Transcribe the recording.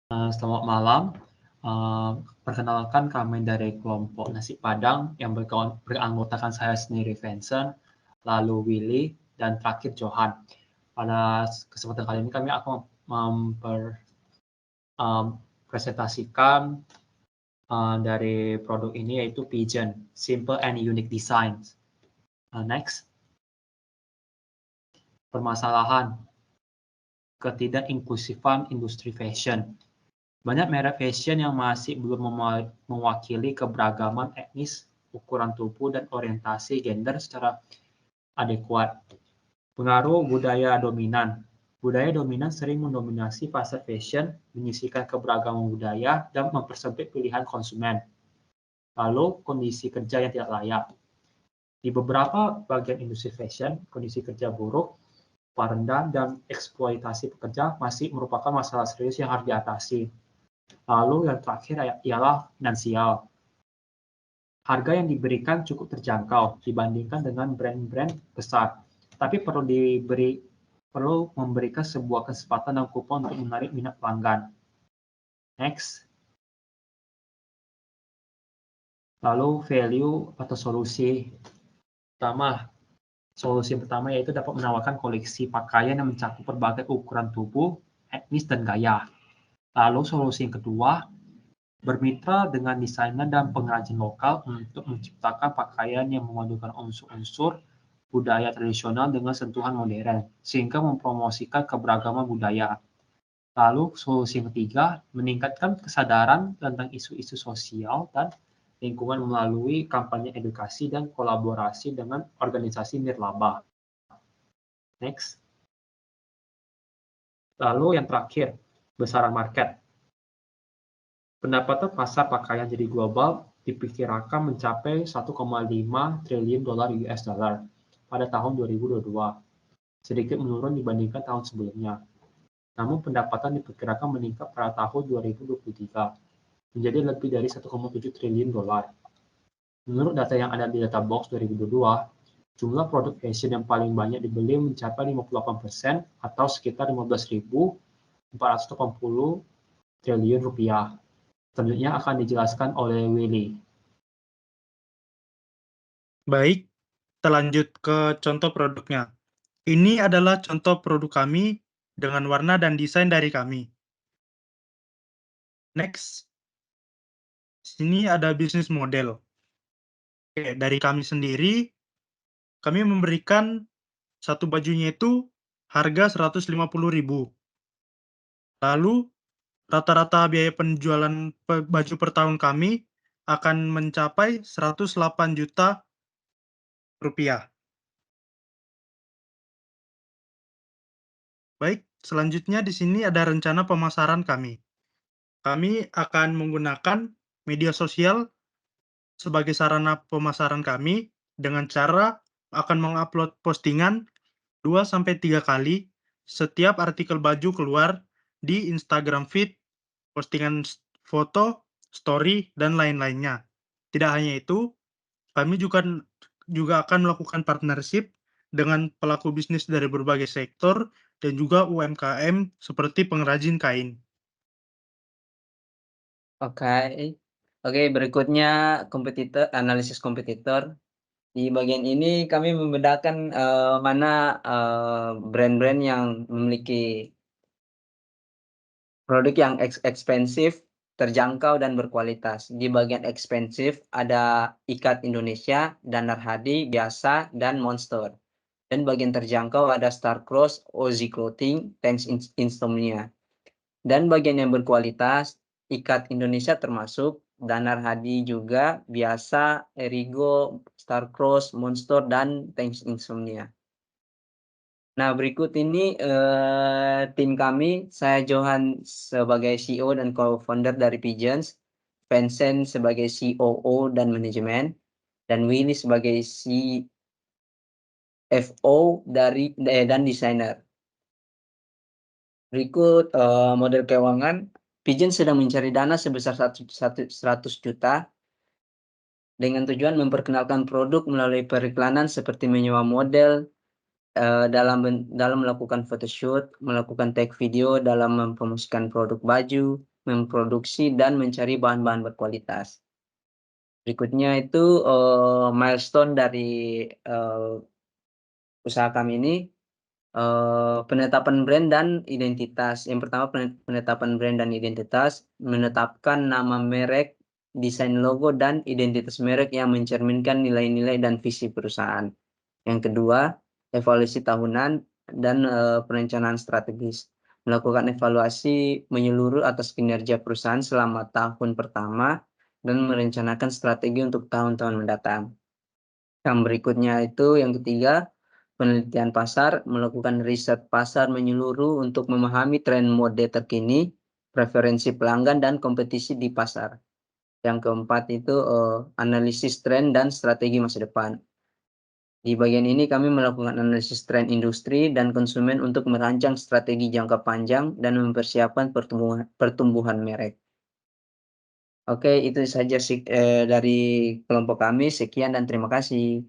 Selamat malam. Perkenalkan kami dari kelompok Nasi Padang yang beranggotakan saya sendiri Vincent, lalu Willy, dan terakhir Johan. Pada kesempatan kali ini kami akan mempresentasikan dari produk ini yaitu Pigeon, Simple and Unique Design. Next. Permasalahan ketidakinklusifan industri fashion. Banyak merek fashion yang masih belum mewakili keberagaman etnis, ukuran tubuh, dan orientasi gender secara adekuat. Pengaruh budaya dominan. Budaya dominan sering mendominasi pasar fashion, menyisihkan keberagaman budaya, dan mempersempit pilihan konsumen. Lalu, kondisi kerja yang tidak layak. Di beberapa bagian industri fashion, kondisi kerja buruk, upah rendah, dan eksploitasi pekerja masih merupakan masalah serius yang harus diatasi. Lalu yang terakhir ialah finansial. Harga yang diberikan cukup terjangkau dibandingkan dengan brand-brand besar, tapi perlu memberikan sebuah kesempatan dan kupon untuk menarik minat pelanggan. Next. Lalu value atau solusi pertama yaitu dapat menawarkan koleksi pakaian yang mencakup berbagai ukuran tubuh, etnis, dan gaya. Lalu solusi yang kedua, bermitra dengan desainer dan pengrajin lokal untuk menciptakan pakaian yang memadukan unsur-unsur budaya tradisional dengan sentuhan modern, sehingga mempromosikan keberagaman budaya. Lalu solusi yang ketiga, meningkatkan kesadaran tentang isu-isu sosial dan lingkungan melalui kampanye edukasi dan kolaborasi dengan organisasi nirlaba. Next. Lalu yang terakhir, besaran market. Pendapatan pasar pakaian jadi global diperkirakan mencapai 1,5 triliun dolar US dollar pada tahun 2022, sedikit menurun dibandingkan tahun sebelumnya. Namun pendapatan diperkirakan meningkat pada tahun 2023, menjadi lebih dari 1,7 triliun dolar. Menurut data yang ada di Databox 2022, jumlah produk fashion yang paling banyak dibeli mencapai 58% atau sekitar 15.480 triliun rupiah. Selanjutnya akan dijelaskan oleh Willy. Baik, kita lanjut ke contoh produknya. Ini adalah contoh produk kami dengan warna dan desain dari kami. Next. Sini ada bisnis model. Oke, dari kami sendiri, kami memberikan satu bajunya itu harga 150.000. Lalu, rata-rata biaya penjualan baju per tahun kami akan mencapai 108 juta rupiah. Baik, selanjutnya di sini ada rencana pemasaran kami. Kami akan menggunakan media sosial sebagai sarana pemasaran kami dengan cara akan mengupload postingan 2-3 kali setiap artikel baju keluar di Instagram feed, postingan foto, story, dan lain-lainnya. Tidak hanya itu, kami juga akan melakukan partnership dengan pelaku bisnis dari berbagai sektor dan juga UMKM seperti pengrajin kain. Oke, berikutnya analisis kompetitor. Di bagian ini kami membedakan mana brand-brand yang memiliki produk yang ekspensif, terjangkau, dan berkualitas. Di bagian ekspensif ada Ikat Indonesia, Danar Hadi, Biasa, dan Monster. Dan bagian terjangkau ada Starcross, Ozzy Clothing, Thanks Insomnia. Dan bagian yang berkualitas, Ikat Indonesia termasuk, Danar Hadi juga, Biasa, Erigo, Starcross, Monster, dan Thanks Insomnia. Nah, berikut ini tim kami, saya Johan sebagai CEO dan co-founder dari Pigeons, Vincent sebagai COO dan manajemen, dan Willy sebagai CFO dan desainer. Berikut model keuangan. Pigeons sedang mencari dana sebesar 100 juta dengan tujuan memperkenalkan produk melalui periklanan seperti menyewa model, dalam melakukan photoshoot, melakukan tag video dalam mempromosikan produk baju, memproduksi, dan mencari bahan-bahan berkualitas. Berikutnya itu milestone dari usaha kami ini, penetapan brand dan identitas. Yang pertama penetapan brand dan identitas, menetapkan nama merek, desain logo, dan identitas merek yang mencerminkan nilai-nilai dan visi perusahaan. Yang kedua, evaluasi tahunan dan perencanaan strategis. Melakukan evaluasi menyeluruh atas kinerja perusahaan selama tahun pertama dan merencanakan strategi untuk tahun-tahun mendatang. Yang berikutnya itu yang ketiga, penelitian pasar, melakukan riset pasar menyeluruh untuk memahami tren mode terkini, preferensi pelanggan, dan kompetisi di pasar. Yang keempat itu analisis tren dan strategi masa depan. Di bagian ini kami melakukan analisis tren industri dan konsumen untuk merancang strategi jangka panjang dan mempersiapkan pertumbuhan merek. Oke, itu saja dari kelompok kami. Sekian dan terima kasih.